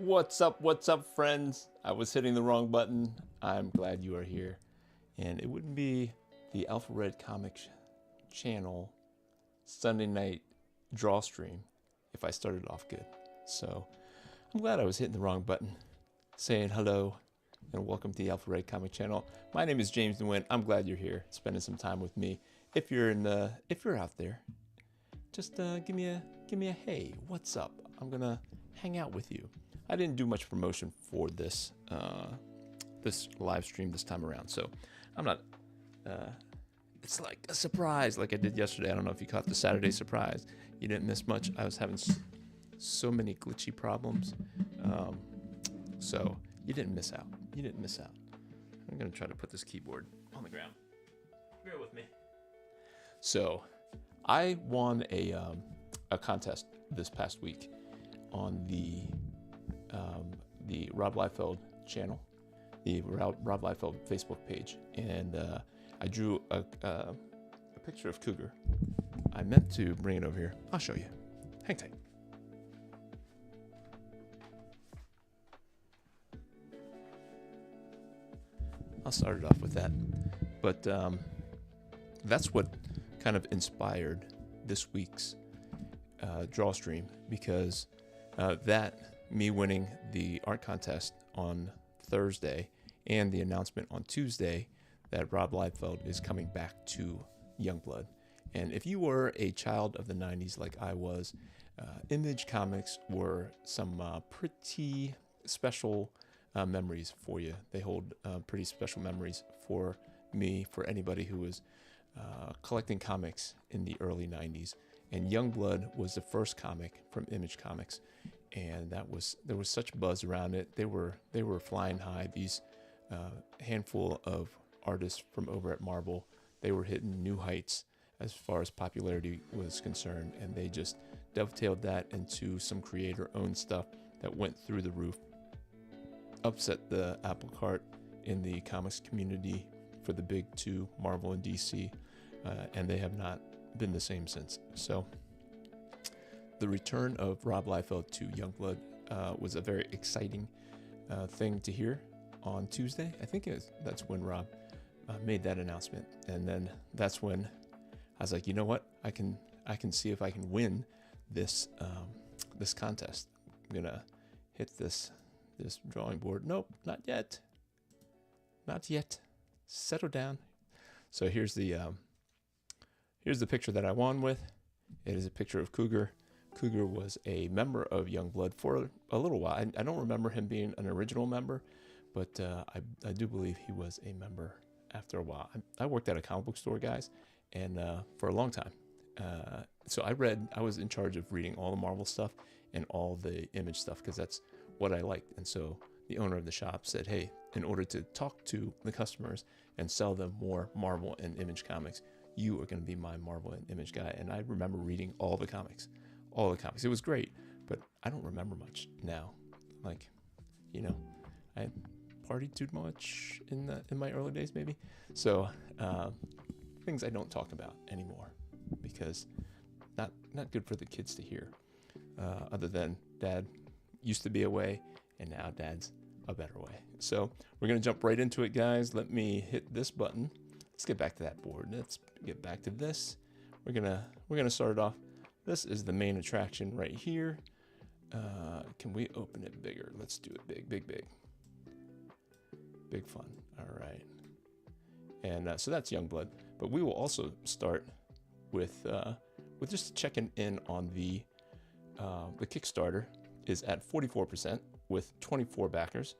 What's up, friends? I was hitting the wrong button. I'm glad you are here. And it wouldn't be the Alpha Red Comics channel Sunday night draw stream if I started off good. So I'm glad I was hitting the wrong button, saying hello and welcome to the Alpha Red Comic channel. My name is James DeWin. I'm glad you're here, spending some time with me. If you're out there, just give me a hey, what's up? I'm gonna hang out with you. I didn't do much promotion for this this live stream this time around, so I'm not. It's like a surprise, like I did yesterday. I don't know if you caught the Saturday surprise. You didn't miss much. I was having so many glitchy problems, so you didn't miss out. You didn't miss out. I'm gonna try to put this keyboard on the ground. Bear with me. So, I won a contest this past week on the Rob Liefeld channel, the Rob Liefeld Facebook page, and I drew a picture of Cougar. I meant to bring it over here. I'll show you. Hang tight. I'll start it off with that, but that's what kind of inspired this week's draw stream, because me winning the art contest on Thursday and the announcement on Tuesday that Rob Liefeld is coming back to Youngblood. And if you were a child of the 90s like I was, Image Comics were some pretty special memories for you. They hold pretty special memories for me, for anybody who was collecting comics in the early 90s. And Youngblood was the first comic from Image Comics, and there was such buzz around it. They were flying high. These handful of artists from over at Marvel, they were hitting new heights as far as popularity was concerned, and they just dovetailed that into some creator-owned stuff that went through the roof, upset the apple cart in the comics community for the big two, Marvel and DC, and they have not been the same since. So the return of Rob Liefeld to Youngblood was a very exciting thing to hear on Tuesday. I think that's when Rob made that announcement, and then that's when I was like, you know what, I can see if I can win this this contest. I'm gonna hit this drawing board. Nope, not yet. Settle down. So here's the picture that I won with. It is a picture of Cougar. Cougar was a member of Youngblood for a little while. I don't remember him being an original member, but I do believe he was a member after a while. I worked at a comic book store, guys, and for a long time. So I was in charge of reading all the Marvel stuff and all the Image stuff, because that's what I liked. And so the owner of the shop said, hey, in order to talk to the customers and sell them more Marvel and Image comics, you are going to be my Marvel and Image guy. And I remember reading all the comics. It was great, but I don't remember much now. Like, I partied too much in my early days, maybe. So things I don't talk about anymore, because not good for the kids to hear. Other than Dad used to be a way, and now Dad's a better way. So we're gonna jump right into it, guys. Let me hit this button. Let's get back to that board. Let's get back to this. We're gonna start it off. This is the main attraction right here. Can we open it bigger? Let's do it big. Big fun. All right. And so that's Youngblood. But we will also start with just checking in on the Kickstarter is at 44% with 24 backers.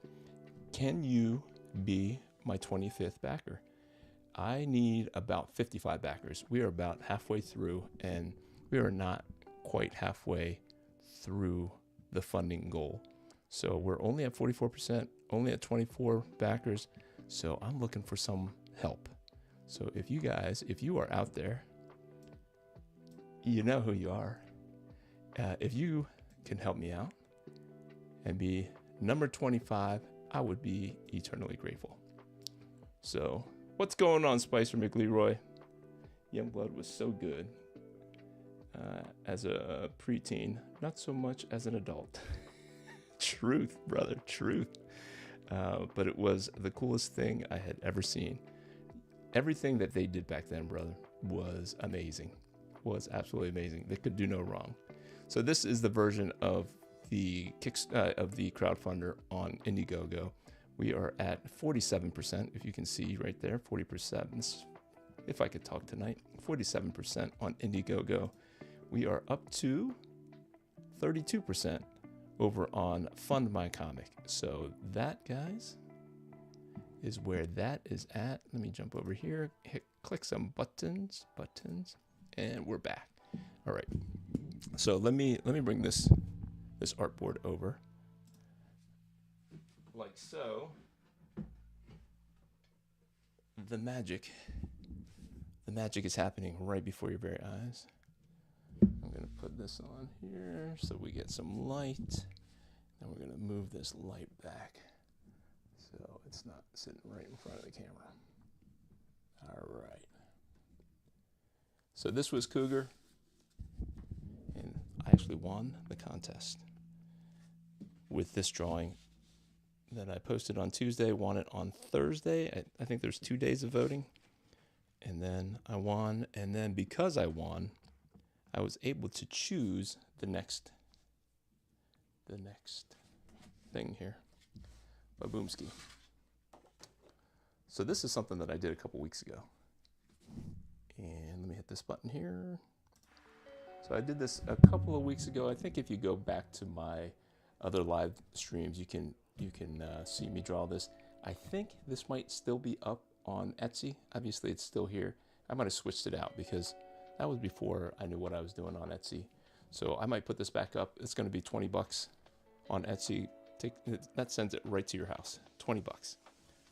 Can you be my 25th backer? I need about 55 backers. We are about halfway through, and we are not quite halfway through the funding goal. So we're only at 44%, only at 24 backers. So I'm looking for some help. So if you are out there, you know who you are. If you can help me out and be number 25, I would be eternally grateful. So what's going on, Spicer McLeroy? Youngblood was so good as a preteen, not so much as an adult. Truth, brother, truth. But it was the coolest thing I had ever seen. Everything that they did back then, brother, was amazing. Was absolutely amazing. They could do no wrong. So this is the version of the crowdfunder on Indiegogo. We are at 47%, if you can see right there, 40%. If I could talk tonight, 47% on Indiegogo. We are up to 32% over on Fund My Comic. So that, guys, is where that is at. Let me jump over here, click some buttons, and we're back. All right. So let me bring this artboard over, like so. The magic is happening right before your very eyes. I'm gonna put this on here so we get some light. Then we're gonna move this light back so it's not sitting right in front of the camera. All right. So this was Cougar, and I actually won the contest with this drawing that I posted on Tuesday. Won it on Thursday. I think there's 2 days of voting, and then I won. And then because I won, I was able to choose the next thing here. Baboomski. So this is something that I did a couple weeks ago. And let me hit this button here. So I did this a couple of weeks ago. I think if you go back to my other live streams, you can see me draw this. I think this might still be up on Etsy. Obviously, it's still here. I might have switched it out because that was before I knew what I was doing on Etsy. So I might put this back up. It's going to be $20 on Etsy. That sends it right to your house. $20.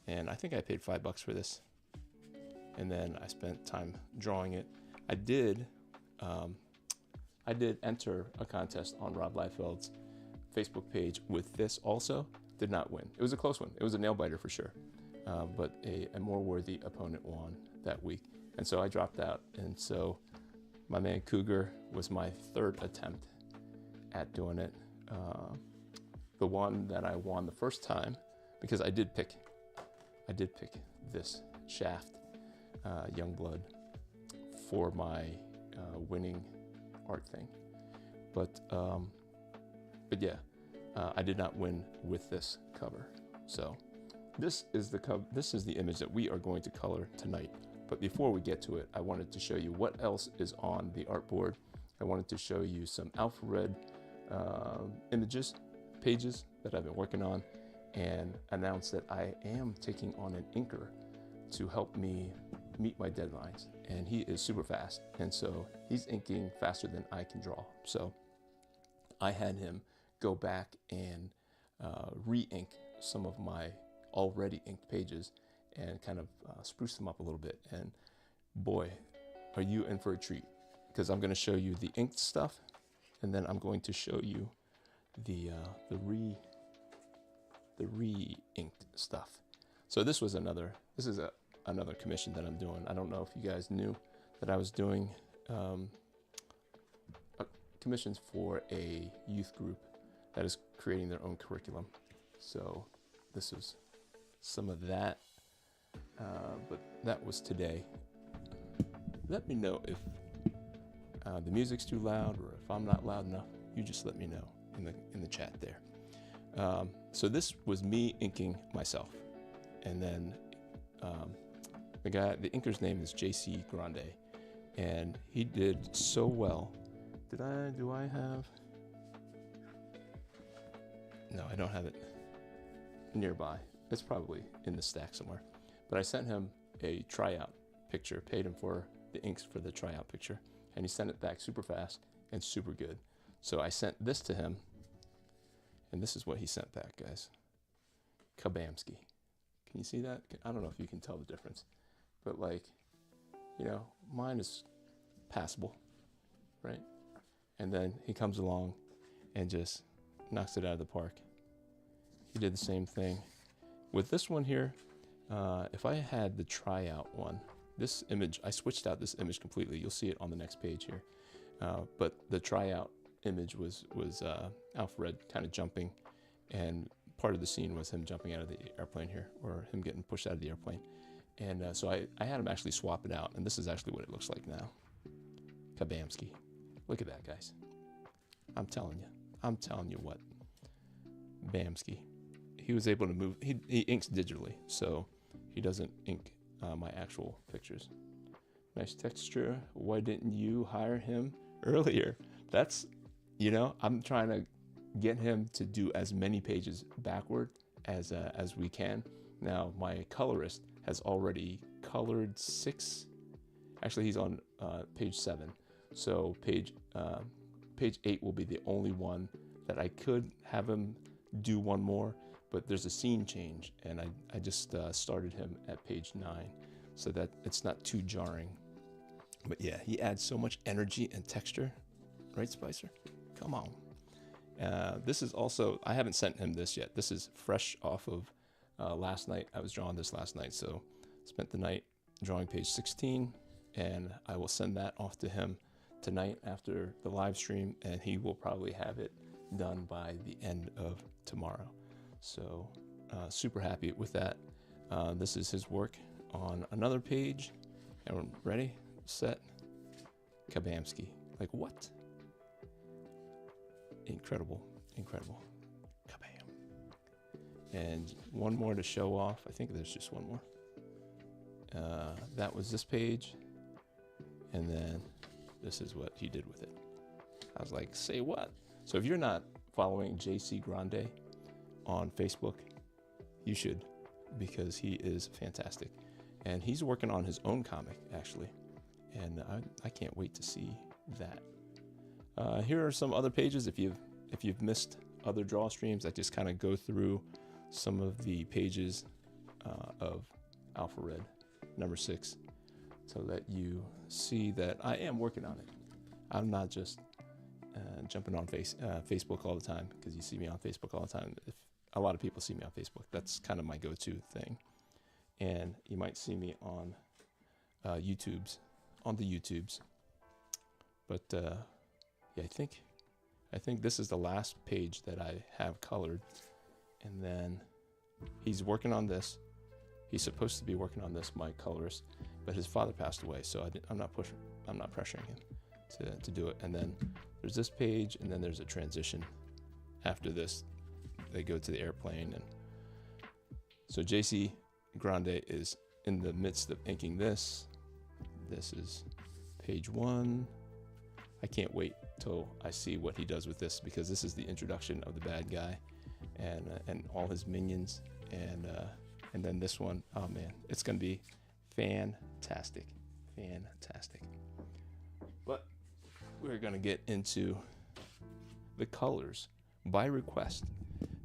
And I think I paid $5 for this. And then I spent time drawing it. I did enter a contest on Rob Liefeld's Facebook page with this also. Did not win. It was a close one. It was a nail biter for sure. But a more worthy opponent won that week. And so I dropped out. And so my man Cougar was my third attempt at doing it. The one that I won the first time, because I did pick this Shaft Youngblood for my winning art thing. But yeah, I did not win with this cover. So this is the image that we are going to color tonight. But before we get to it, I wanted to show you what else is on the artboard. I wanted to show you some Alpha Red pages that I've been working on, and announce that I am taking on an inker to help me meet my deadlines. And he is super fast, and so he's inking faster than I can draw. So I had him go back and re-ink some of my already inked pages and kind of spruce them up a little bit. And boy, are you in for a treat, because I'm going to show you the inked stuff, and then I'm going to show you the re-inked stuff. So this is another commission that I'm doing. I don't know if you guys knew that I was doing commissions for a youth group that is creating their own curriculum. So this is some of that, but that was today. Let me know if the music's too loud, or if I'm not loud enough. You just let me know in the chat there. So this was me inking myself, and then the inker's name is JC Grande, and he did so well. Do I have? No, I don't have it nearby. It's probably in the stack somewhere. But I sent him a tryout picture, paid him for the inks for the tryout picture, and he sent it back super fast and super good. So I sent this to him, and this is what he sent back, guys. Kabamski. Can you see that? I don't know if you can tell the difference, but mine is passable, right? And then he comes along and just knocks it out of the park. He did the same thing with this one here. If I had the tryout one, this image, I switched out this image completely. You'll see it on the next page here. But the tryout image was Alfred kind of jumping, and part of the scene was him jumping out of the airplane here, or him getting pushed out of the airplane. And so I had him actually swap it out, and this is actually what it looks like now. Kabamski. Look at that, guys. I'm telling you what. Bamski. He was able to move. He inks digitally, so he doesn't ink my actual pictures. Nice texture. Why didn't you hire him earlier? That's, I'm trying to get him to do as many pages backward as we can. Now, my colorist has already colored 6. Actually, he's on page 7. So page 8 will be the only one that I could have him do one more, but there's a scene change, and I just started him at page 9 so that it's not too jarring. But yeah, he adds so much energy and texture, right, Spicer? Come on. This is also, I haven't sent him this yet. This is fresh off of last night. I was drawing this last night, so spent the night drawing page 16, and I will send that off to him tonight after the live stream, and he will probably have it done by the end of tomorrow. So super happy with that. This is his work on another page, and we're ready, set, Kabamski. Like, what? Incredible. Kabam. And one more to show off. I think there's just one more. That was this page, and then this is what he did with it. I was like, say what? So if you're not following JC Grande on Facebook, you should, because he is fantastic. And he's working on his own comic, actually. And I can't wait to see that. Here are some other pages. If you've missed other draw streams, I just kind of go through some of the pages of Alpha Red number 6, so that you see that I am working on it. I'm not just jumping on Facebook all the time, because you see me on Facebook all the time. If a lot of people see me on Facebook, that's kind of my go-to thing. And you might see me on the YouTubes. But yeah, I think this is the last page that I have colored, and then he's working on this. He's supposed to be working on this, my colorist, but his father passed away, so I'm not pressuring him to do it. And then there's this page, and then there's a transition after this. They go to the airplane, and so JC Grande is in the midst of inking this. This is page 1. I can't wait till I see what he does with this, because this is the introduction of the bad guy and all his minions, and then this one, oh man, it's gonna be fantastic. But we're gonna get into the colors by request.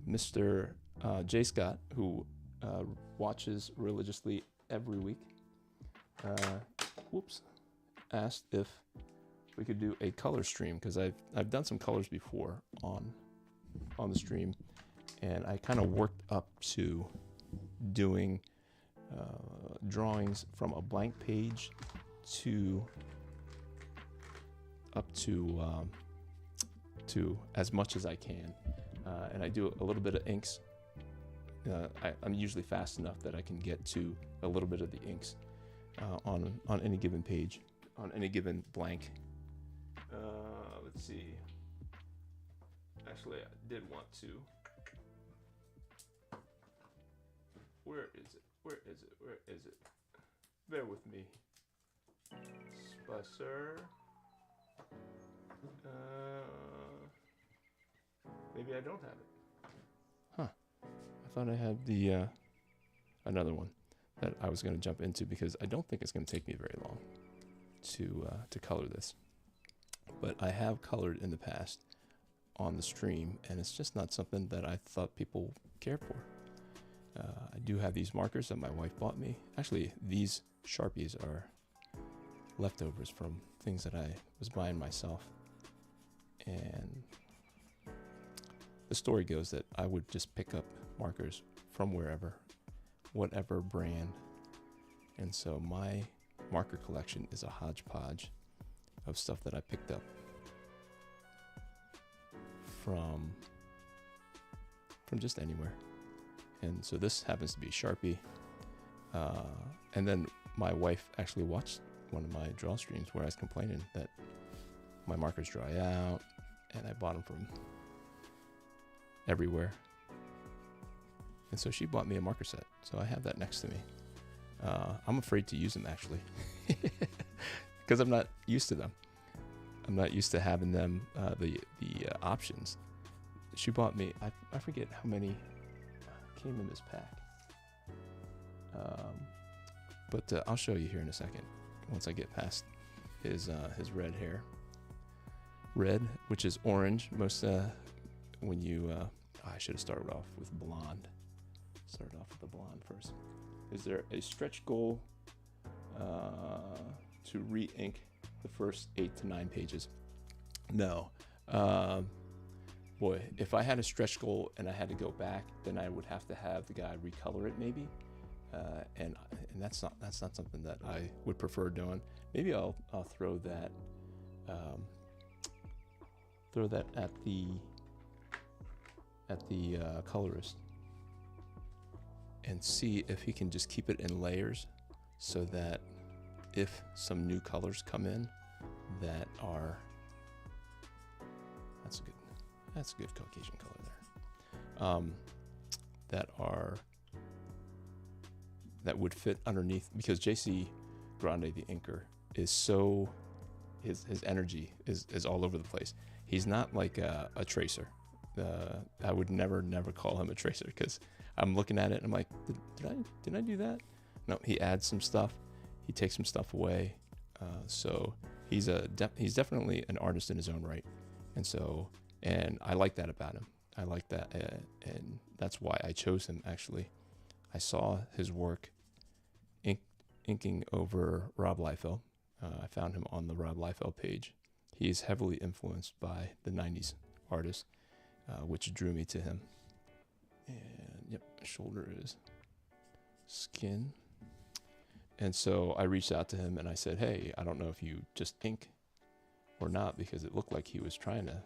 Mr. J. Scott, who watches religiously every week, asked if we could do a color stream, because I've done some colors before on the stream, and I kind of worked up to doing drawings from a blank page up to as much as I can, and I do a little bit of inks. I'm usually fast enough that I can get to a little bit of the inks on any given page, on any given blank. Let's see. Actually, I did want to. Where is it? Bear with me. Spicer. Maybe I don't have it. Huh. I thought I had the another one that I was going to jump into, because I don't think it's going to take me very long to color this. But I have colored in the past on the stream, and it's just not something that I thought people cared for. I do have these markers that my wife bought me. Actually, these Sharpies are leftovers from things that I was buying myself. And the story goes that I would just pick up markers from wherever, whatever brand. And so my marker collection is a hodgepodge of stuff that I picked up from from just anywhere. And so this happens to be Sharpie. And then my wife actually watched one of my draw streams where I was complaining that my markers dry out, and I bought them from everywhere. And so she bought me a marker set. So I have that next to me. I'm afraid to use them, actually, because I'm not used to them. I'm not used to having them, the options. She bought me, I forget how many came in this pack. But I'll show you here in a second once I get past his red hair. Red, which is orange. Most when you I should have started off with blonde. Started off with the blonde first. Is there a stretch goal to re-ink the first 8 to 9 pages? No. Boy, if I had a stretch goal and I had to go back, then I would have to have the guy recolor it maybe. And that's not something that I would prefer doing. Maybe I'll throw that at the colorist and see if he can just keep it in layers, so that if some new colors come in that are, that's a good Caucasian color there, that would fit underneath, because JC Grande, the inker, is so, his energy is all over the place. He's not like a tracer. I would never call him a tracer, because I'm looking at it and I'm like, did I do that? No, he adds some stuff, he takes some stuff away. So he's definitely an artist in his own right, and I like that about him. I like that, and that's why I chose him. Actually, I saw his work inking over Rob Liefeld. I found him on the Rob Liefeld page. He is heavily influenced by the 90s artists, which drew me to him. And yep, shoulder is skin. And so I reached out to him and I said, hey, I don't know if you just ink or not, because it looked like he was trying to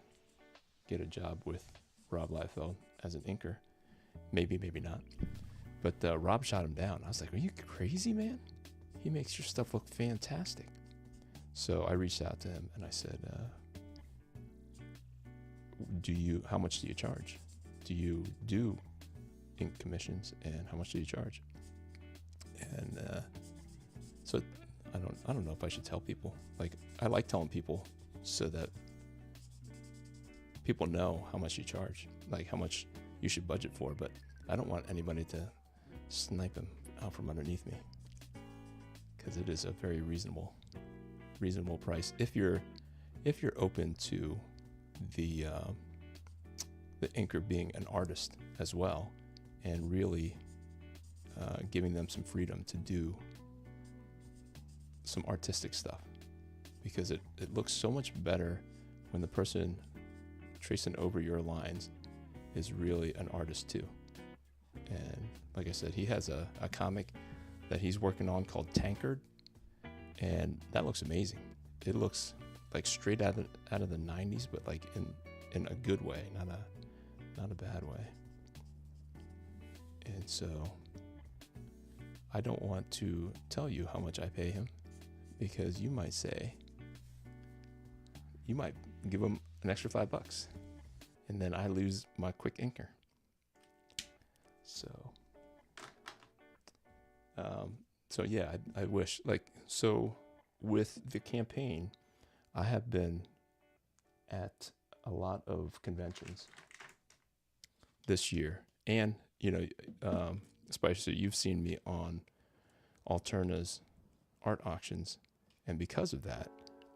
get a job with Rob Liefeld as an inker. Maybe not. But Rob shot him down. I was like, are you crazy, man? He makes your stuff look fantastic. So I reached out to him and I said, how much do you charge? Do you do ink commissions, and how much do you charge? And so I don't know if I should tell people. Like, I like telling people so that people know how much you charge, like how much you should budget for, but I don't want anybody to snipe him out from underneath me, because it is a very reasonable price if you're open to the inker being an artist as well, and really giving them some freedom to do some artistic stuff, because it looks so much better when the person tracing over your lines is really an artist too. And like I said, he has a comic that he's working on called Tankard, and that looks amazing. It looks like straight out of the 90s, but like in a good way, not a bad way. And so I don't want to tell you how much I pay him, because you might give him an extra $5, and then I lose my quick inker. So yeah, I wish, so with the campaign, I have been at a lot of conventions this year, and Spicer, you've seen me on Alterna's art auctions, and because of that,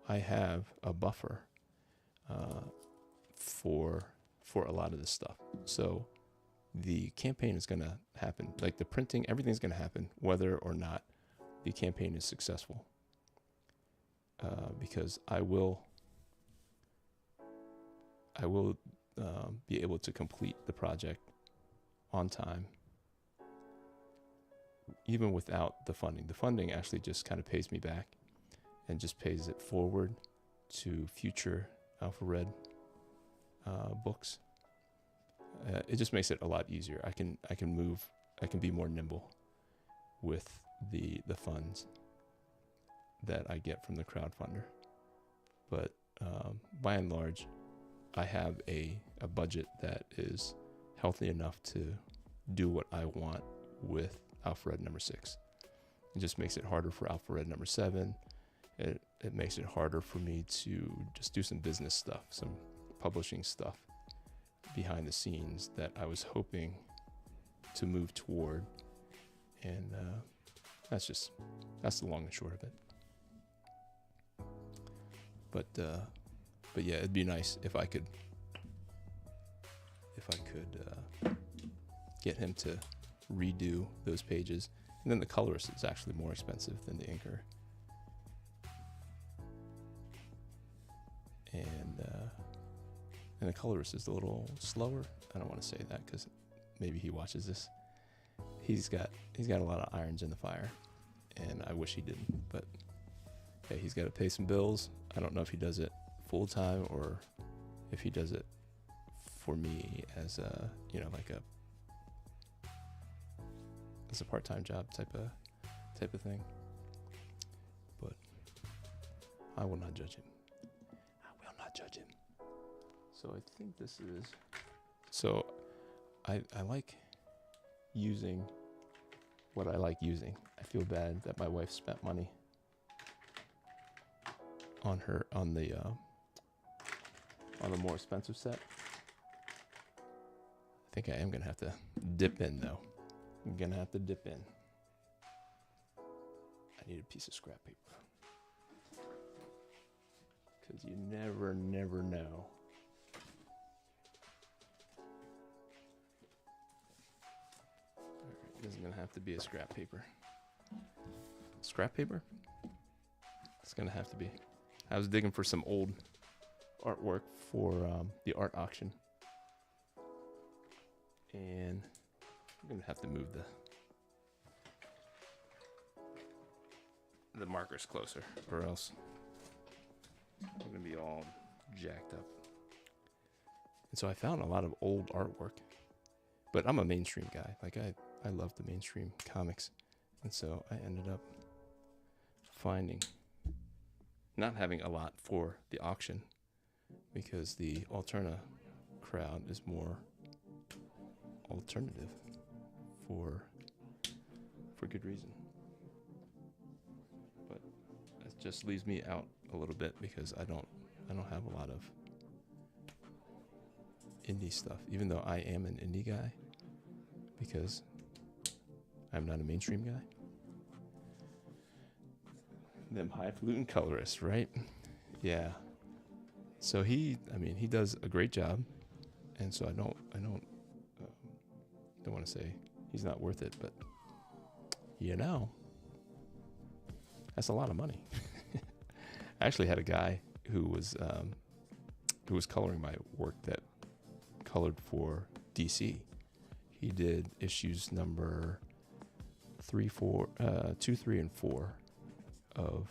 I have a buffer for a lot of this stuff. So the campaign is going to happen, like the printing, everything's going to happen whether or not the campaign is successful, because I will be able to complete the project on time, even without the funding. The funding actually just kind of pays me back and just pays it forward to future Alpha Red books. it just makes it a lot easier. I can move. I can be more nimble with the funds that I get from the crowdfunder. But by and large, I have a budget that is healthy enough to do what I want with Alpha Red number 6. It just makes it harder for Alpha Red number 7. It makes it harder for me to just do some business stuff, some publishing stuff behind the scenes that I was hoping to move toward. And that's the long and short of it. But yeah, it'd be nice if I could get him to redo those pages. And then the colorist is actually more expensive than the inker. And the colorist is a little slower. I don't want to say that because maybe he watches this. He's got a lot of irons in the fire, and I wish he didn't. But hey, he's got to pay some bills. I don't know if he does it full time or if he does it for me as a part-time job type of thing. But I will not judge him. So I think this is. So I like using what I like using. I feel bad that my wife spent money on the more expensive set. I think I am gonna have to dip in though. I'm gonna have to dip in. I need a piece of scrap paper. Because you never know. Alright, this is gonna have to be a scrap paper. Scrap paper? It's gonna have to be. I was digging for some old artwork for the art auction. And I'm gonna have to move the markers closer, or else I'm gonna be all jacked up. And so I found a lot of old artwork, but I'm a mainstream guy. Like I love the mainstream comics, and so I ended up not having a lot for the auction because the Alterna crowd is more alternative for good reason. But it just leaves me out a little bit because I don't have a lot of indie stuff, even though I am an indie guy because I'm not a mainstream guy. Them highfalutin colorists, right? Yeah. So he does a great job, and so I don't want to say he's not worth it, but that's a lot of money. I actually had a guy who was coloring my work that colored for DC. He did issues number 2, 3, and 4 of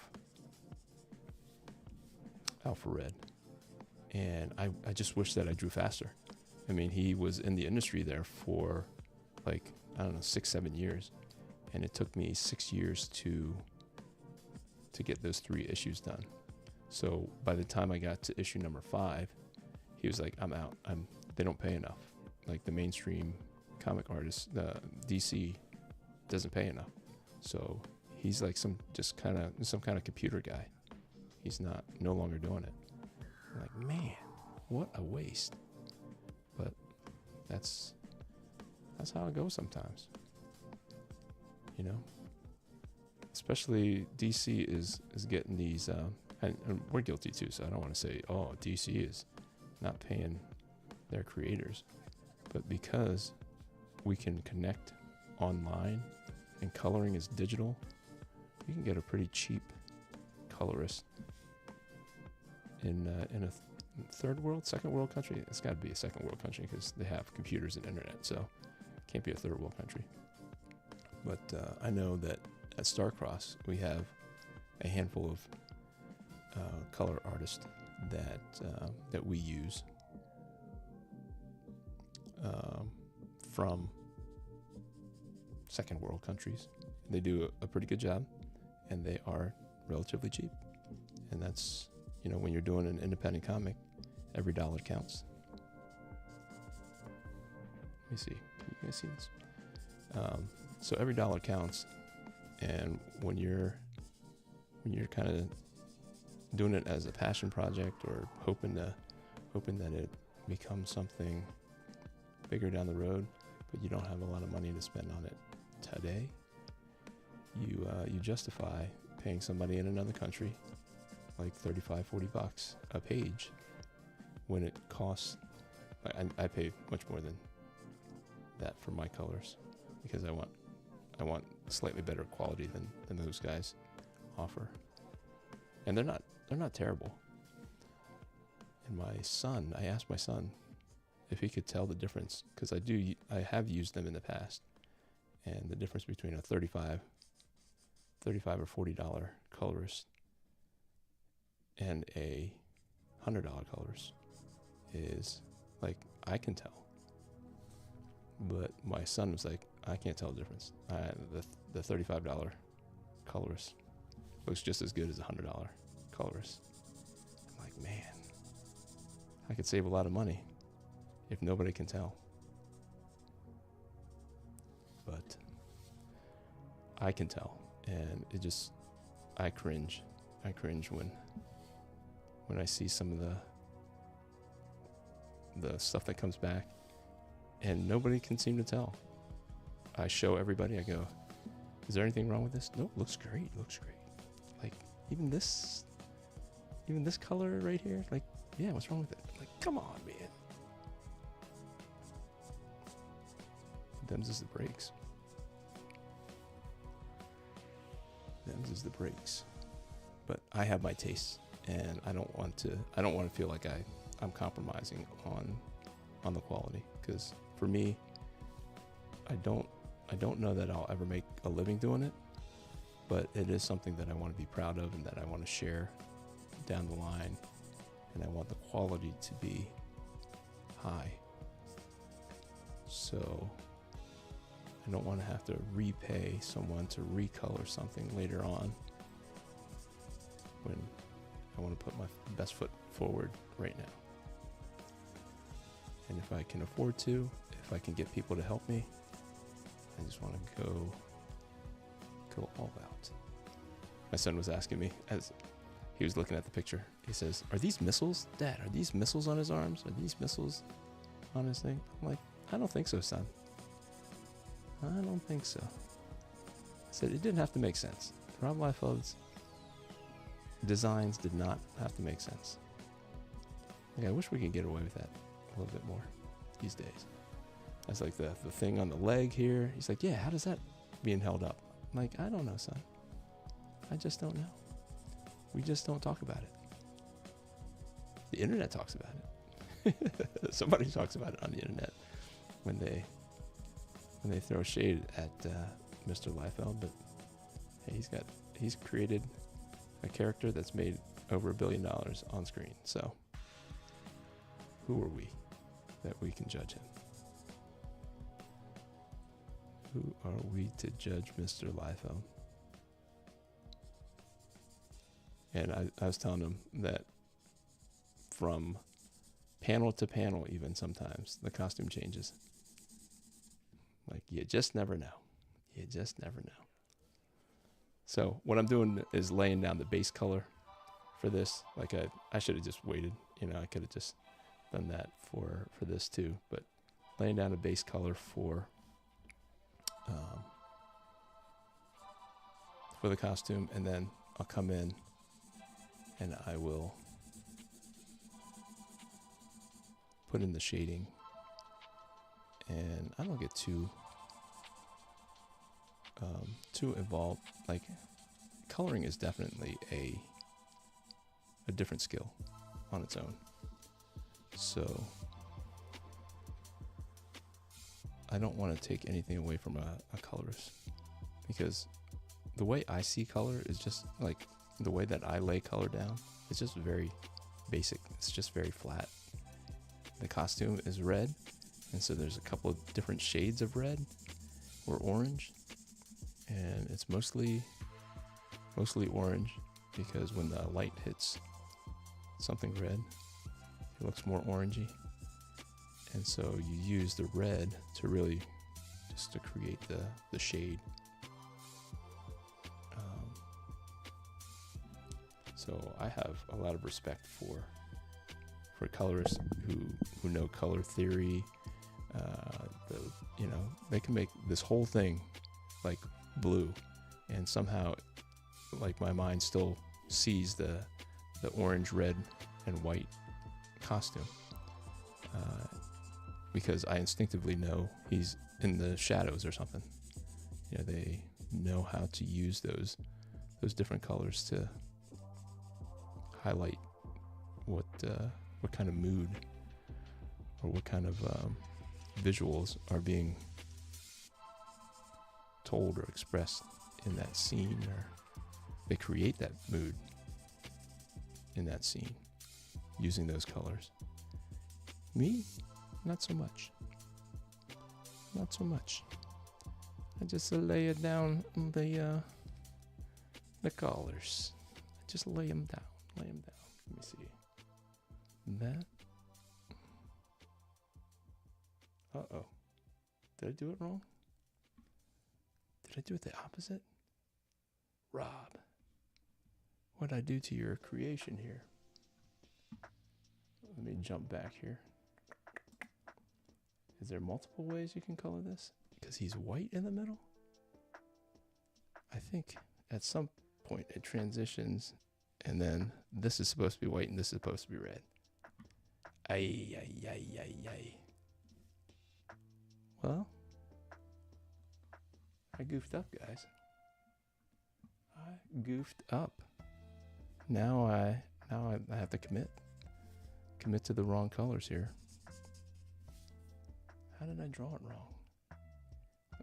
Alpha Red, and I just wish that I drew faster. I mean, he was in the industry there for 6-7 years, and it took me 6 years to get those 3 issues done. So by the time I got to issue number 5, he was like, I'm out. They don't pay enough. Like the mainstream comic artists, DC doesn't pay enough. So he's like some kind of computer guy. He's no longer doing it. I'm like, man, what a waste. But that's how it goes sometimes. Especially DC is getting these, and we're guilty too, so I don't want to say, oh, DC is not paying their creators. But because we can connect online and coloring is digital, you can get a pretty cheap colorist in a second world country. It's got to be a second world country because they have computers and internet, so it can't be a third world country. But I know that at Starcross we have a handful of color artists that we use. from second world countries. They do a pretty good job, and they are relatively cheap. And that's, when you're doing an independent comic, every dollar counts. Let me see. You guys see this? So every dollar counts, and when you're kind of doing it as a passion project, or hoping that it becomes something bigger down the road, but you don't have a lot of money to spend on it today, you justify paying somebody in another country like $35-$40 a page, when it costs, I pay much more than that for my colors, because I want slightly better quality than those guys offer, and they're not terrible. And I asked my son if he could tell the difference, because I have used them in the past, and the difference between a $35 or $40 colorist and a $100 colorist is, like, I can tell. But my son was like, I can't tell the difference. The $35 colorist looks just as good as a $100 colorist. I'm like, man, I could save a lot of money if nobody can tell. But I can tell, and I cringe. I cringe when I see some of the stuff that comes back, and nobody can seem to tell. I show everybody, I go, is there anything wrong with this? Nope, looks great. Like, even this color right here, like, yeah, what's wrong with it? Like, come on, man. Them's is the breaks. But I have my tastes, and I don't want to feel like I'm compromising on the quality, because for me, I don't know that I'll ever make a living doing it, but it is something that I want to be proud of and that I want to share down the line, and I want the quality to be high. So I don't want to have to repay someone to recolor something later on, when I want to put my best foot forward right now. And if I can afford to, if I can get people to help me, I just want to go all out. My son was asking me, as he was looking at the picture, he says, "Are these missiles, Dad? Are these missiles on his arms? Are these missiles on his thing?" I'm like, "I don't think so, son. I don't think so." I said, it didn't have to make sense. Rob Liefeld's designs did not have to make sense. Like, I wish we could get away with that a little bit more these days. That's like the thing on the leg here. He's like, yeah, how does that being held up? I'm like, I don't know, son. I just don't know. We just don't talk about it. The internet talks about it. Somebody talks about it on the internet when they throw shade at Mr. Liefeld, but hey, he's created a character that's made over $1 billion on screen. So who are we that we can judge him? Who are we to judge Mr. Liefeld? And I was telling him that from panel to panel, even sometimes the costume changes. Like, you just never know. You just never know. So what I'm doing is laying down the base color for this. Like, I should have just waited. I could have just done that for this too. But laying down a base color for the costume, and then I'll come in and I will put in the shading. And I don't get too involved. Like, coloring is definitely a different skill on its own. So I don't want to take anything away from a colorist, because the way I see color is just like the way that I lay color down. It's just very basic. It's just very flat. The costume is red, And so there's a couple of different shades of red or orange, and it's mostly orange, because when the light hits something red, it looks more orangey. And so you use the red to really just to create the shade. So I have a lot of respect for colorists who know color theory. They can make this whole thing like blue, and somehow, like, my mind still sees the orange, red, and white costume, because I instinctively know he's in the shadows or something. They know how to use those different colors to highlight what kind of mood or what kind of visuals are being told or expressed in that scene, or they create that mood in that scene using those colors. Me, not so much. Not so much. I just lay it down the colors. I just lay them down. Lay them down. Let me see. That. Uh-oh. Did I do it wrong? Did I do it the opposite? Rob, what did I do to your creation here? Let me jump back here. Is there multiple ways you can color this? Because he's white in the middle? I think at some point it transitions, and then this is supposed to be white and this is supposed to be red. Ay. Well, I goofed up, guys. I goofed up. Now I have to commit to the wrong colors here. How did I draw it wrong?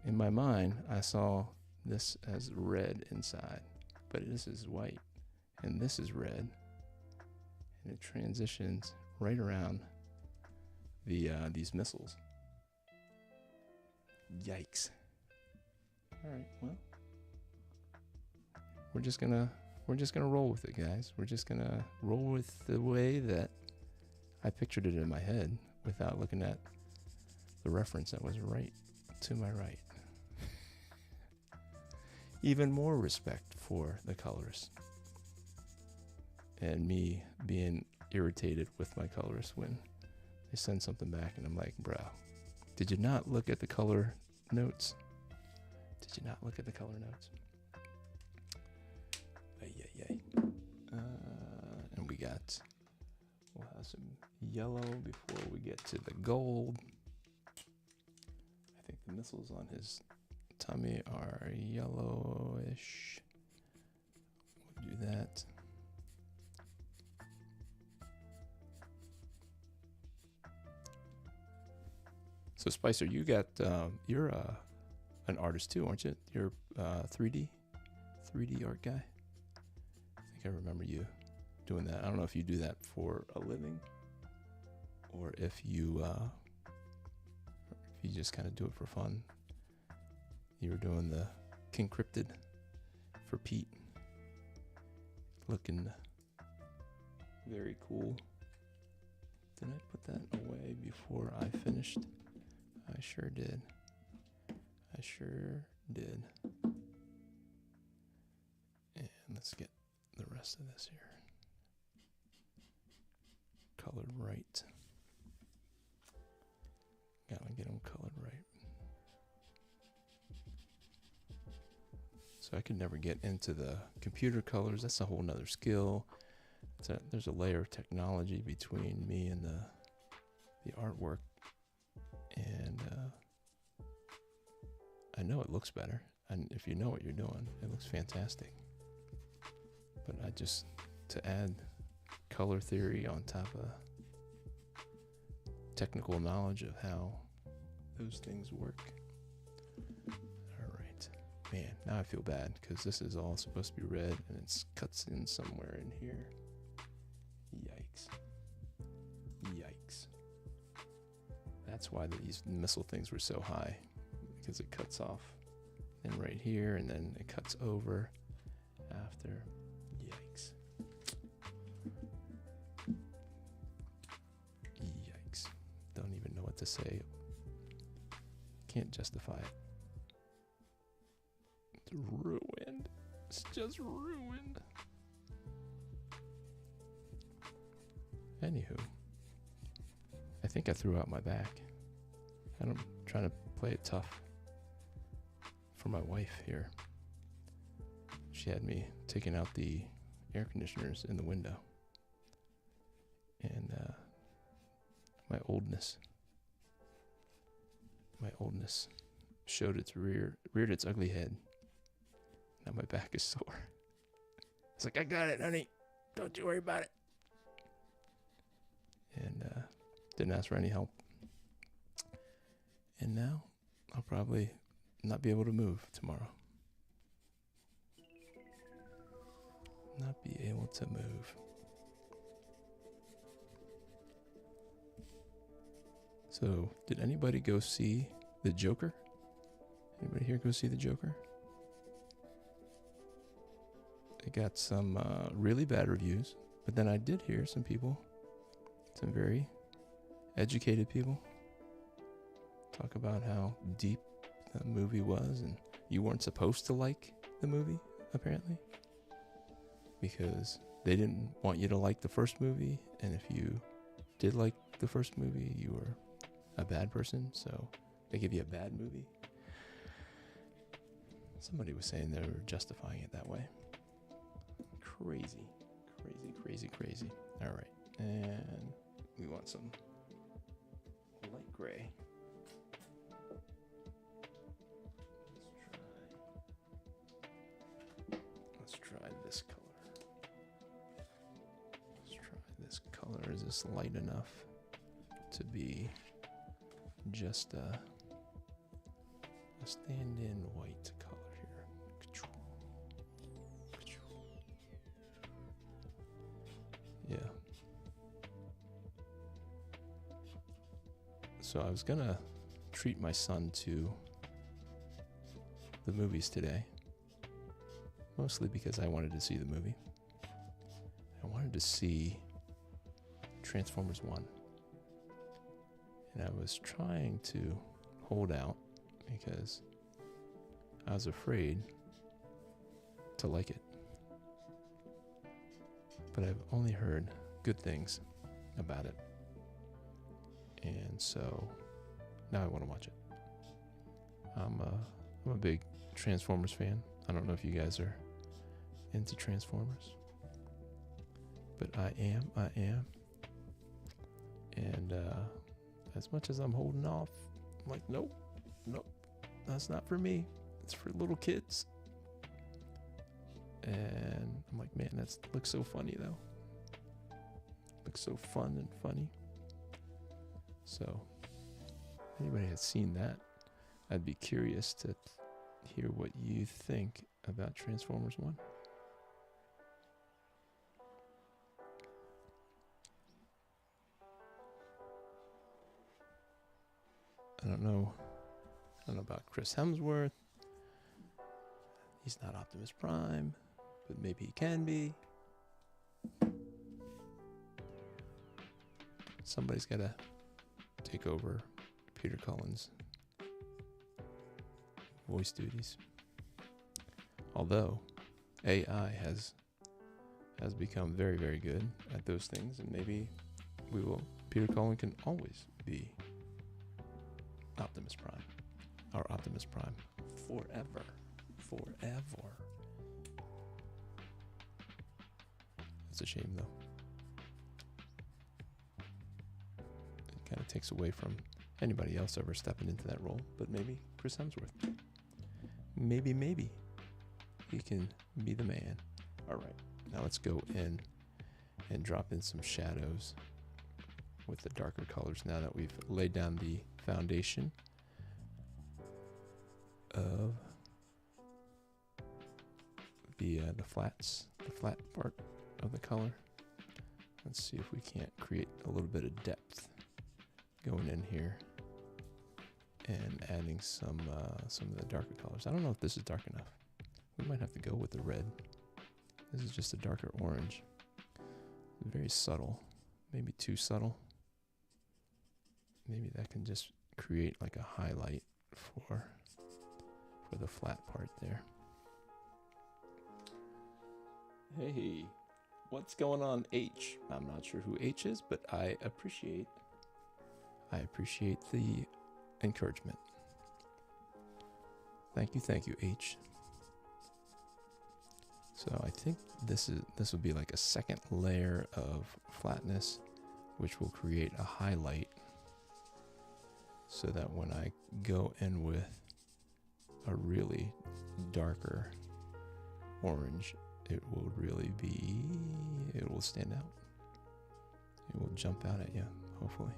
In my mind, I saw this as red inside, but this is white, and this is red, and it transitions right around these missiles. Yikes! All right, well, we're just gonna roll with it, guys. We're just gonna roll with the way that I pictured it in my head, without looking at the reference that was right to my right. Even more respect for the colorist, and me being irritated with my colorist when they send something back and I'm like, bro, did you not look at the color notes? Did you not look at the color notes? And we'll have some yellow before we get to the gold. I think the missiles on his tummy are yellowish. We'll do that. So Spicer, you're an artist too, aren't you? You're 3D art guy. I think I remember you doing that. I don't know if you do that for a living, or if you just kind of do it for fun. You were doing the King Cryptid for Pete, looking very cool. Did I put that away before I finished? I sure did. And let's get the rest of this here colored right. Gotta get them colored right. So I could never get into the computer colors. That's a whole nother skill. There's a layer of technology between me and the artwork. And I know it looks better. And if you know what you're doing, it looks fantastic. But to add color theory on top of technical knowledge of how those things work. All right. Man, now I feel bad because this is all supposed to be red and it cuts in somewhere in here. Yikes. that's why these missile things were so high, because it cuts off and right here, and then it cuts over after. Yikes. Yikes. Don't even know what to say. Can't justify it. It's ruined. It's just ruined. Anywho, I think I threw out my back. I'm trying to play it tough for my wife here. She had me taking out the air conditioners in the window. And my oldness showed reared its ugly head. Now my back is sore. It's like, I got it, honey. Don't you worry about it. And didn't ask for any help. And now I'll probably not be able to move tomorrow. Not be able to move. So, did anybody go see the Joker? Anybody here go see the Joker? It got some really bad reviews, but then I did hear some people, some very educated people, talk about how deep the movie was, and you weren't supposed to like the movie, apparently, because they didn't want you to like the first movie, and if you did like the first movie, you were a bad person, so they give you a bad movie. Somebody was saying they were justifying it that way. Crazy. All right, and we want some light gray. Let's try this color. Is this light enough to be just a stand-in white color here? Yeah. So I was gonna treat my son to the movies today, mostly because I wanted to see the movie. I wanted to see Transformers 1. And I was trying to hold out because I was afraid to like it. But I've only heard good things about it. And so now I want to watch it. I'm a big Transformers fan. I don't know if you guys are into Transformers, but I am. And as much as I'm holding off, I'm like, nope, that's not for me. It's for little kids. And I'm like, man, that looks so funny though. Looks so fun and funny. So, if anybody has seen that, I'd be curious to hear what you think about Transformers 1. I don't know about Chris Hemsworth. He's not Optimus Prime, but maybe he can be. Somebody's got to take over Peter Cullen's voice duties. Although AI has become very, very good at those things, and maybe Peter Cullen can always be Optimus Prime. Our Optimus Prime forever. It's a shame though. It kind of takes away from anybody else ever stepping into that role, but maybe Chris Hemsworth. Maybe he can be the man. All right, now let's go in and drop in some shadows with the darker colors now that we've laid down the foundation of the flat part of the color. Let's see if we can't create a little bit of depth going in here and adding some of the darker colors. I don't know if this is dark enough. We might have to go with the red. This is just a darker orange. Very subtle, maybe too subtle. Maybe that can just create like a highlight for the flat part there. Hey, what's going on, H? I'm not sure who H is, but I appreciate the encouragement. Thank you, H. So I think this will be like a second layer of flatness, which will create a highlight, so that when I go in with a really darker orange, it will stand out. It will jump out at you, hopefully.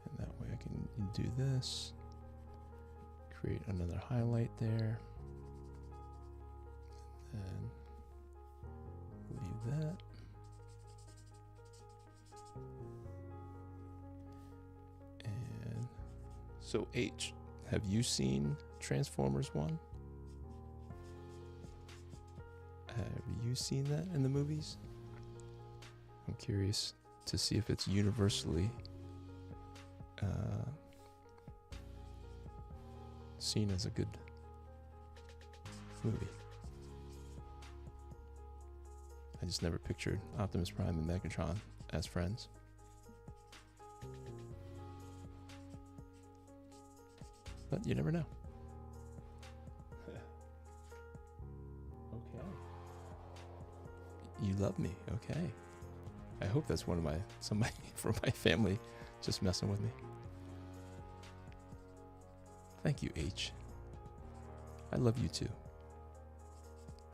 And that way I can do this, create another highlight there, and leave that. And so H, have you seen Transformers 1? Have you seen that in the movies? I'm curious to see if it's universally seen as a good movie. I just never pictured Optimus Prime and Megatron as friends. But you never know. Okay. You love me, okay. I hope that's somebody from my family just messing with me. Thank you, H. I love you too.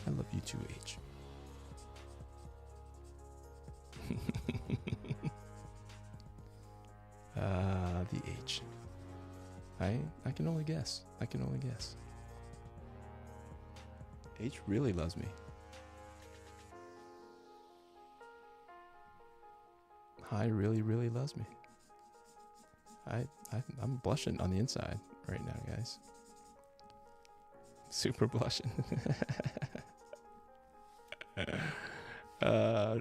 I love you too, H. The H. I can only guess. H really loves me. Hi really, really loves me. I'm blushing on the inside right now, guys. Super blushing.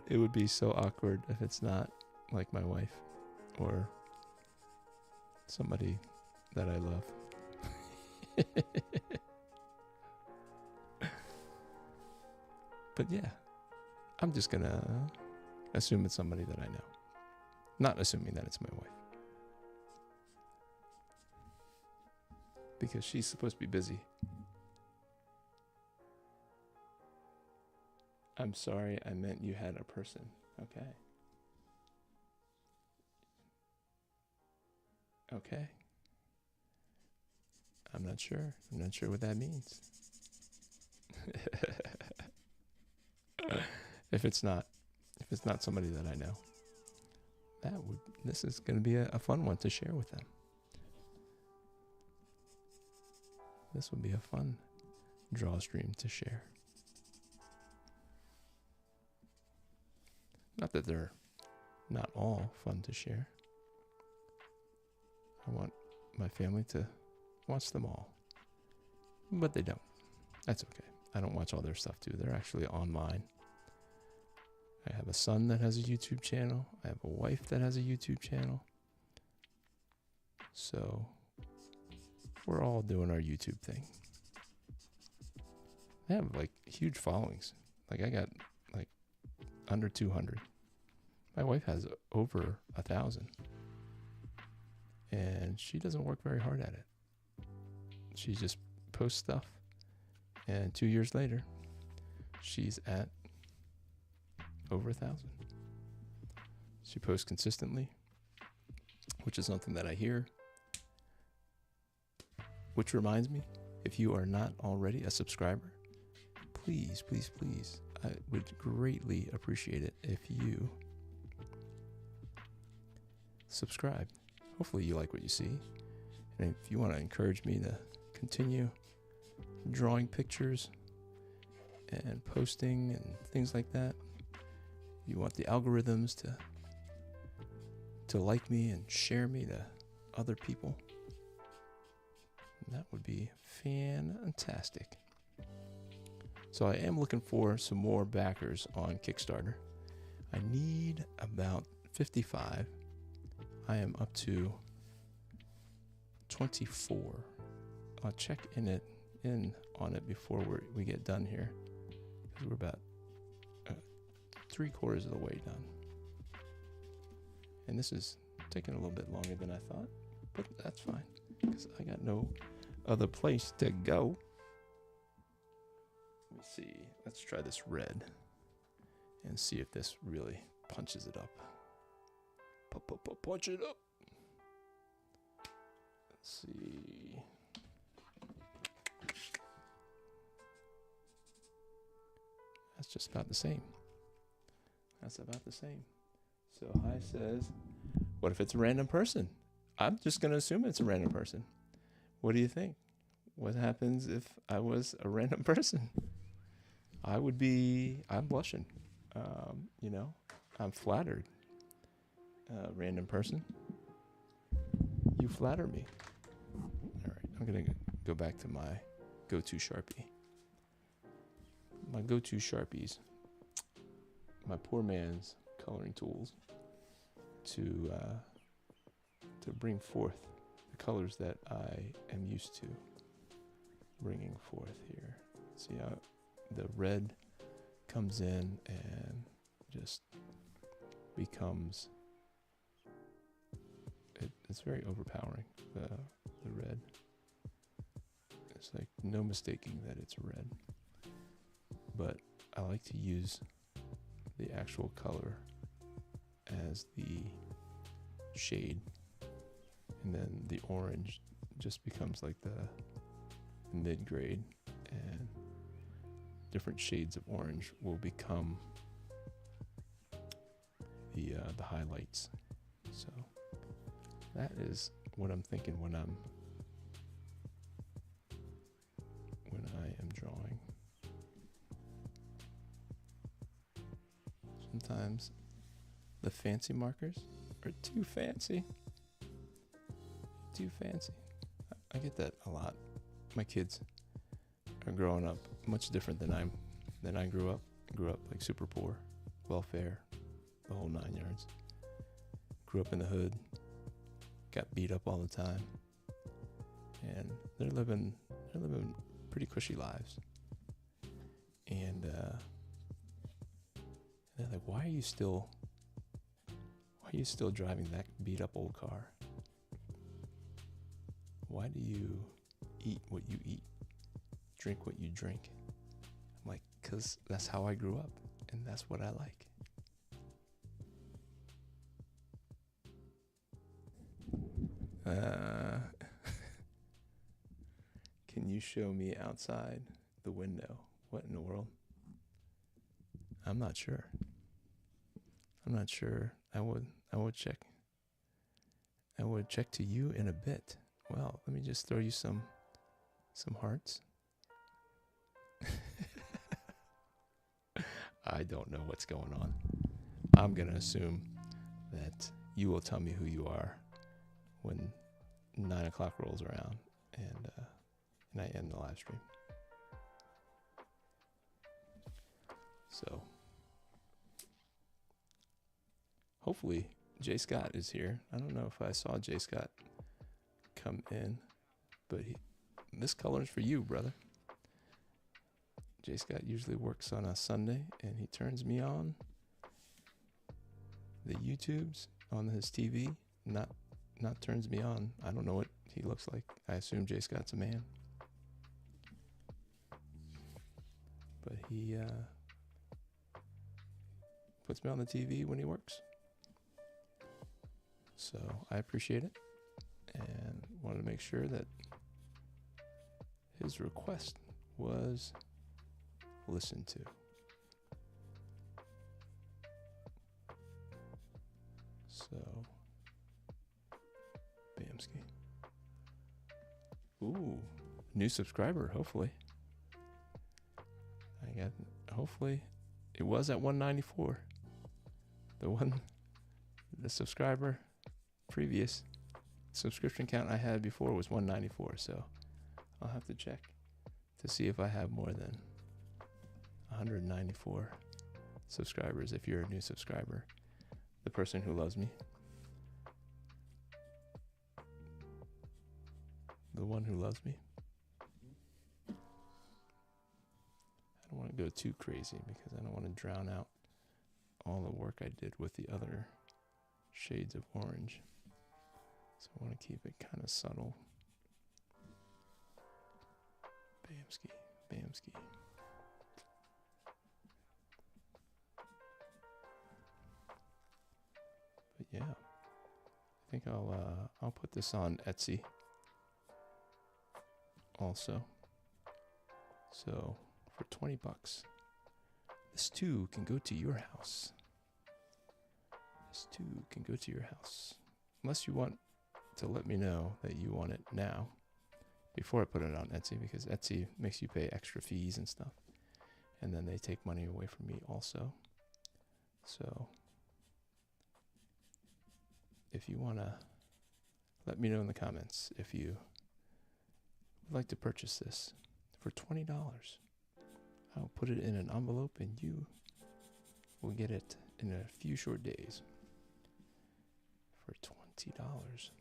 It would be so awkward if it's not like my wife or somebody that I love. But yeah, I'm just gonna assume it's somebody that I know. Not assuming that it's my wife. Because she's supposed to be busy. I'm sorry, I meant you had a person. Okay. Okay. I'm not sure what that means. If it's not somebody that I know, this is going to be a fun one to share with them. This will be a fun draw stream to share. Not that they're not all fun to share. I want my family to watch them all. But they don't. That's okay. I don't watch all their stuff too. They're actually on mine. I have a son that has a YouTube channel. I have a wife that has a YouTube channel. So we're all doing our YouTube thing. I have like huge followings. Like I got like under 200. My wife has over 1,000. And she doesn't work very hard at it. She just posts stuff. And 2 years later, she's at over 1,000. She posts consistently, which is something that I hear. Which reminds me, if you are not already a subscriber, please, please, please, I would greatly appreciate it if you subscribe. Hopefully you like what you see. And if you want to encourage me to continue drawing pictures and posting and things like that, you want the algorithms to like me and share me to other people, That would be fantastic. So I am looking for some more backers on Kickstarter. I need about 55. I am up to 24. I'll check in on it before we get done here. We're about 3/4 of the way done. And this is taking a little bit longer than I thought, but that's fine because I got no other place to go. Let me see. Let's try this red and see if this really punches it up. Punch it up. Let's see. That's just about the same. That's about the same. So Hi says, what if it's a random person? I'm just going to assume it's a random person. What do you think? What happens if I was a random person? I'm blushing. I'm flattered. Random person, you flatter me. All right, I'm going to go back to my go-to Sharpie. My go-to Sharpies, my poor man's coloring tools to bring forth the colors that I am used to bringing forth here. See how the red comes in and just becomes, it's very overpowering, the red. It's like no mistaking that it's red. But I like to use the actual color as the shade, and then the orange just becomes like the mid-grade, and different shades of orange will become the highlights. So that is what I'm thinking when I am drawing. Sometimes the fancy markers are too fancy. Too fancy. I get that a lot. My kids are growing up much different than I grew up. Grew up like super poor, welfare, the whole 9 yards. Grew up in the hood, got beat up all the time, and they're living pretty cushy lives. And they're like, why are you still driving that beat up old car? Why do you eat what you eat, drink what you drink? I'm like, 'cause that's how I grew up, and that's what I like. Can you show me outside the window? What in the world? I'm not sure. I would check. I would check to you in a bit. Well, let me just throw you some hearts. I don't know what's going on. I'm going to assume that you will tell me who you are when 9 o'clock rolls around and I end the live stream. So hopefully Jay Scott is here. I don't know if I saw Jay Scott come in, but this color is for you, brother. Jay Scott usually works on a Sunday, and he turns me on the YouTubes on his TV. Not turns me on. I don't know what he looks like. I assume Jay Scott's a man, but he puts me on the TV when he works. So I appreciate it, and wanted to make sure that his request was listened to. So, Bamski. Ooh, new subscriber, hopefully. Hopefully, it was at 194. The subscriber previous subscription count I had before was 194, so I'll have to check to see if I have more than 194 subscribers. If you're a new subscriber, the person who loves me, the one who loves me. I don't want to go too crazy because I don't want to drown out all the work I did with the other shades of orange. So I want to keep it kind of subtle. Bamski, Bamski. But yeah, I think I'll put this on Etsy also. So for $20, this too can go to your house. This too can go to your house. Unless you want to let me know that you want it now before I put it on Etsy, because Etsy makes you pay extra fees and stuff. And then they take money away from me also. So if you want to let me know in the comments if you would like to purchase this for $20. I'll put it in an envelope and you will get it in a few short days for $20.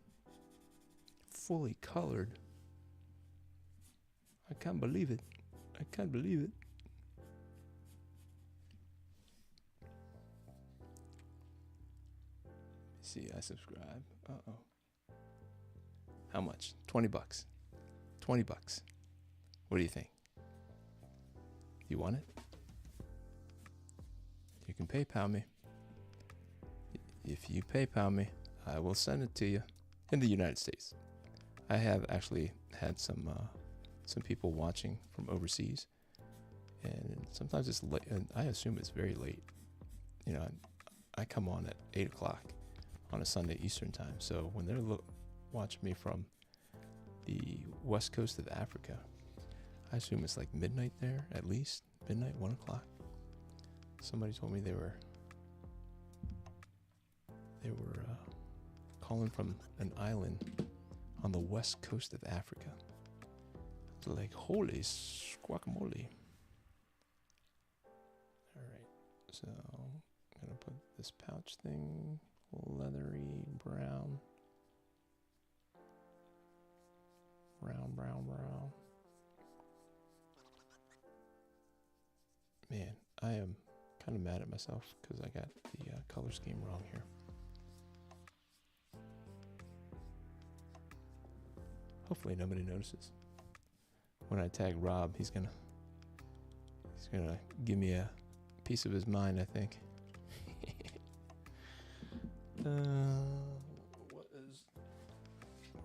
Fully colored. I can't believe it. I can't believe it. See, I subscribe. Uh-oh. How much? $20. $20. What do you think? You want it? You can PayPal me. If you PayPal me, I will send it to you in the United States. I have actually had some people watching from overseas, and sometimes it's late, and I assume it's very late. You know, I come on at 8 o'clock on a Sunday Eastern time, so when they're watching me from the west coast of Africa, I assume it's like midnight there, at least midnight, 1 o'clock. Somebody told me they were calling from an island on the west coast of Africa. Like, holy guacamole. Alright, so I'm gonna put this pouch thing, leathery brown. Brown. Man, I am kind of mad at myself because I got the color scheme wrong here. Hopefully nobody notices. When I tag Rob, he's gonna give me a piece of his mind, I think. Where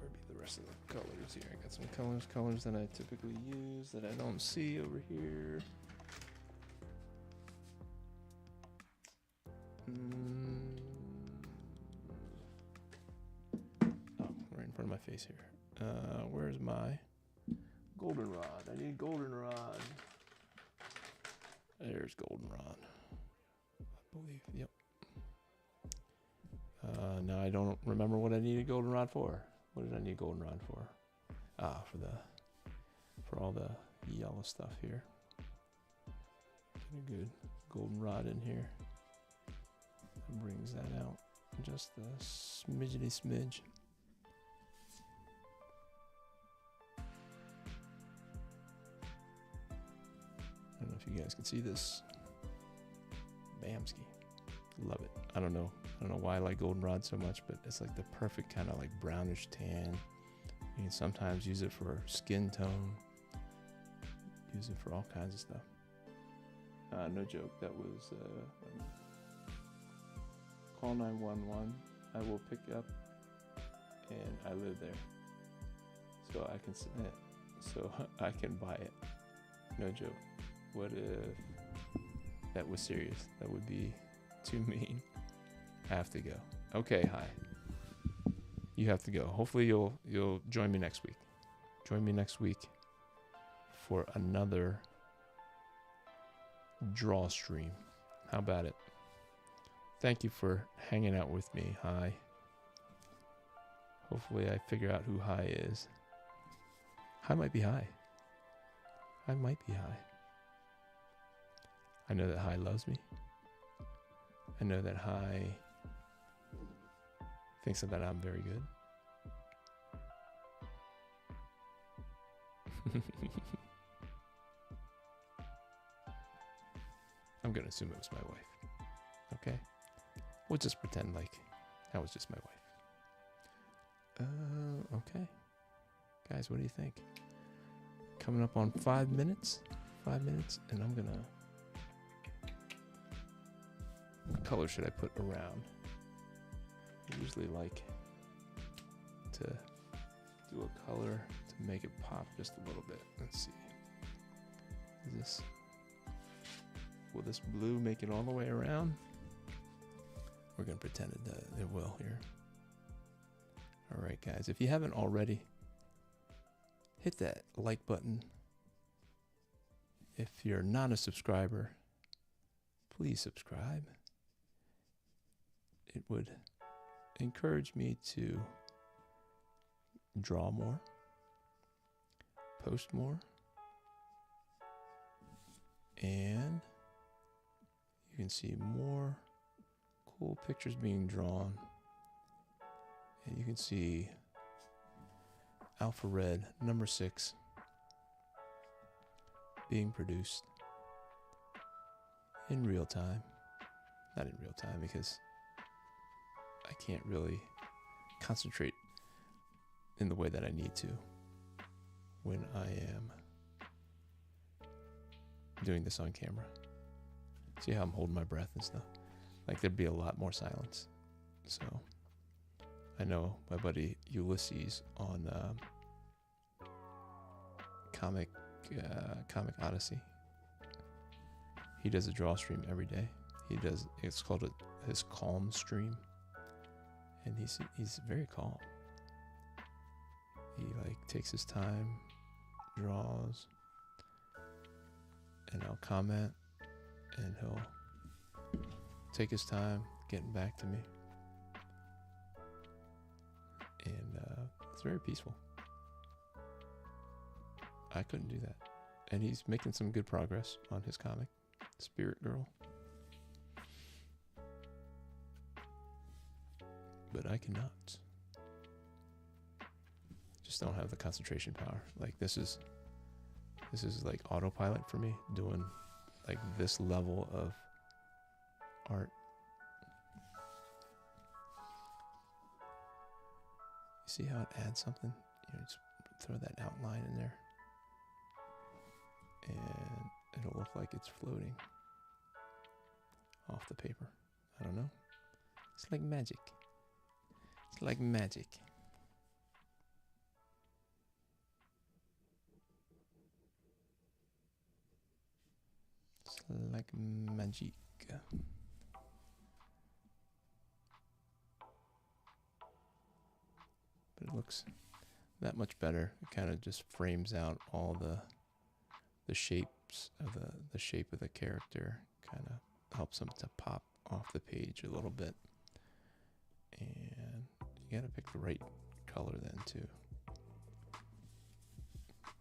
be the rest of the colors here? I got some colors that I typically use that I don't see over here. Oh, right in front of my face here. Where's my goldenrod? I need goldenrod. There's goldenrod. I believe. Yep. Now I don't remember what I needed goldenrod for. What did I need goldenrod for? For all the yellow stuff here. Get a good goldenrod in here. That brings that out just a smidgety smidge. I don't know if you guys can see this. Bamski. Love it. I don't know why I like goldenrod so much, but it's like the perfect kind of like brownish tan. You can sometimes use it for skin tone. Use it for all kinds of stuff. No joke. That was call 911. I will pick up, and I live there, so I can buy it. No joke. What if that was serious? That would be too mean. I have to go. Okay, hi. You have to go. Hopefully you'll join me next week. Join me next week for another draw stream. How about it? Thank you for hanging out with me. Hi. Hopefully I figure out who Hi is. High might be high. High might be high. I know that high loves me. I know that high thinks that I'm very good. I'm gonna assume it was my wife. Okay? We'll just pretend like that was just my wife. Okay. Guys, what do you think? Coming up on 5 minutes. 5 minutes, and I'm gonna... What color should I put around? I usually like to do a color to make it pop just a little bit. Let's see. Will this blue make it all the way around? We're gonna pretend it will here. All right, guys, if you haven't already, hit that like button. If you're not a subscriber, please subscribe. It would encourage me to draw more, post more, and you can see more cool pictures being drawn. And you can see Alpha Red number 6 being produced in real time. Not in real time because I can't really concentrate in the way that I need to when I am doing this on camera. See how I'm holding my breath and stuff? Like there'd be a lot more silence. So I know my buddy Ulysses on Comic Odyssey. He does a draw stream every day. It's called his calm stream, and he's very calm. He like takes his time, draws, and I'll comment, and he'll take his time getting back to me, and it's very peaceful. I couldn't do that, and he's making some good progress on his comic, Spirit Girl. But I cannot. Just don't have the concentration power. Like this is like autopilot for me, doing like this level of art. You see how it adds something? You know, just throw that outline in there, and it'll look like it's floating off the paper. I don't know. It's like magic. It's like magic. It's like magic. But it looks that much better. It kind of just frames out all the shapes of the shape of the character. Kind of helps them to pop off the page a little bit. And you gotta pick the right color then too,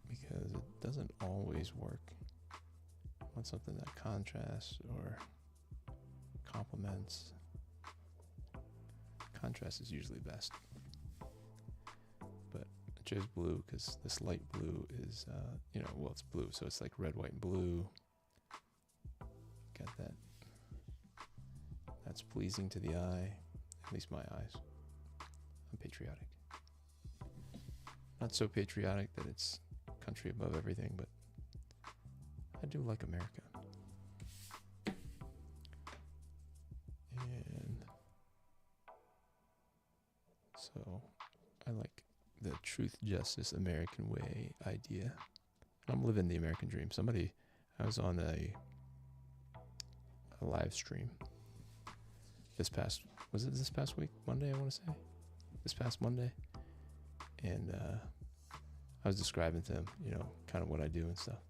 because it doesn't always work. I want something that contrasts or complements. Contrast is usually best, but I chose blue because this light blue is, well, it's blue, so it's like red, white, and blue. Got that. That's pleasing to the eye, at least my eyes. I'm patriotic. Not so patriotic that it's country above everything, but I do like America. And so I like the truth, justice, American way idea. I'm living the American dream. I was on a live stream this past week? Monday, I want to say. This past Monday. And I was describing to him, kind of what I do and stuff.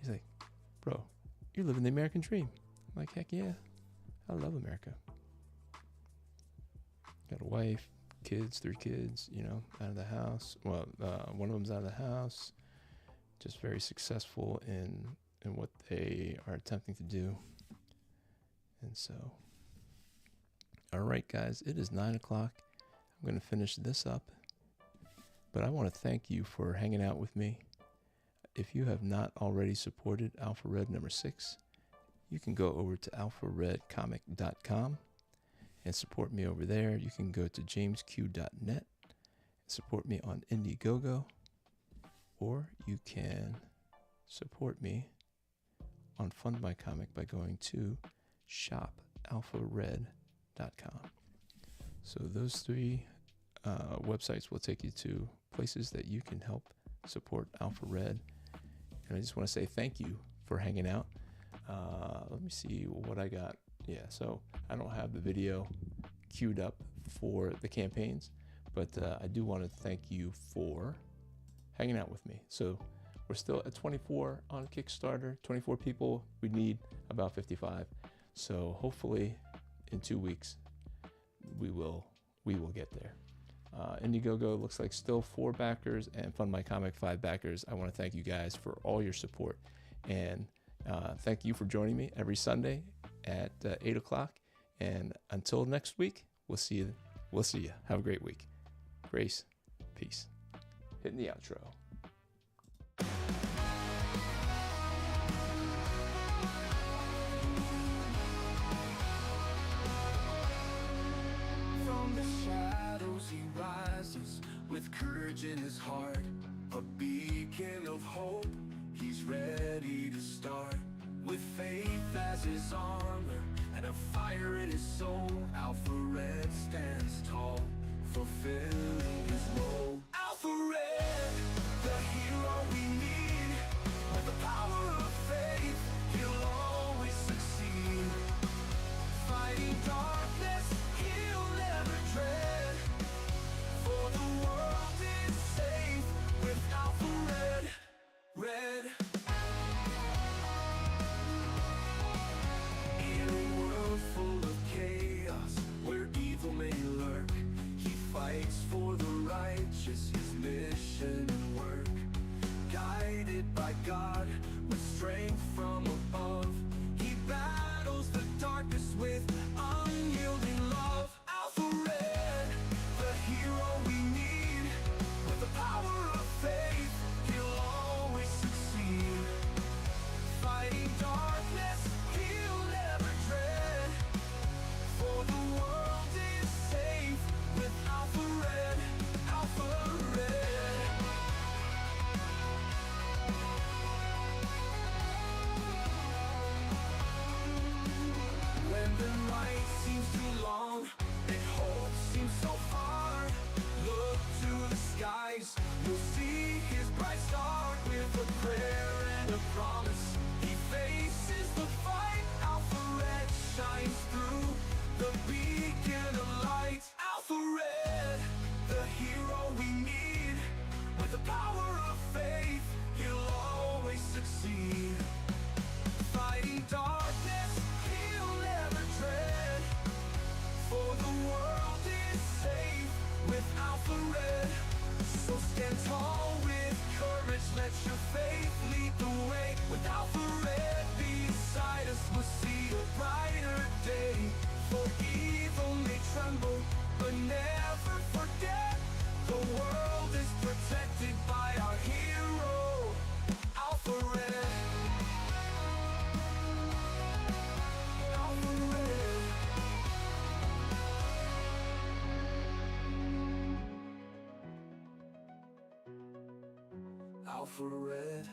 He's like, bro, you're living the American dream. I'm like, heck yeah. I love America. Got a wife, kids, 3 kids, out of the house. Well, one of them's out of the house. just very successful in what they are attempting to do. And so, all right, guys, it is 9 o'clock. I'm going to finish this up, but I want to thank you for hanging out with me. If you have not already supported Alpha Red number 6, you can go over to alpharedcomic.com and support me over there. You can go to jamesq.net and support me on Indiegogo, or you can support me on Fund My Comic by going to shopalphared.com. So those three websites will take you to places that you can help support Alpha Red. And I just want to say thank you for hanging out. Let me see what I got. Yeah, so I don't have the video queued up for the campaigns, but I do want to thank you for hanging out with me. So we're still at 24 on Kickstarter, 24 people. We need about 55. So hopefully in 2 weeks, we will get there. Indiegogo looks like still 4 backers, and Fund My Comic 5 backers. I want to thank you guys for all your support, and thank you for joining me every Sunday at 8 o'clock. And until next week, we'll see you. Have a great week. Grace, peace. Hitting the outro. From the shadows he rises with courage in his heart, a beacon of hope. He's ready to start with faith as his armor and a fire in his soul. Alpha Red stands tall, fulfilling his role. Alpha Red, the hero we need. With the power of faith, he'll always succeed. Fighting darkness, he'll never dread. For the world is safe with Alpha Red. Red. In a world full of chaos, where evil may lurk, he fights for the righteous, his mission and work. Guided by God, with strength from above, he battles the darkness with unyielding love. Alpha Red, the hero we need. With the power of faith, he'll always succeed. Fighting darkness, he'll never dread. For the world is safe with Alpha Red. Alpha Red. When the night seems too long and hope seems so far, look to the skies, you'll see his bright star. With a prayer and a promise, he faces the fight. Alpha Red shines through, the beacon of light. Alpha Red, the hero we need. With the power of faith, he'll always succeed. Fighting darkness, he'll never dread. For the world is safe with Alpha Red. So stand tall with courage, let your faith lead the way. With Alpha Red beside us, we'll see a brighter day. For evil may tremble, but never forget, the world is protected by our hero, Alpha Red. Alpha Red. Alpha Red.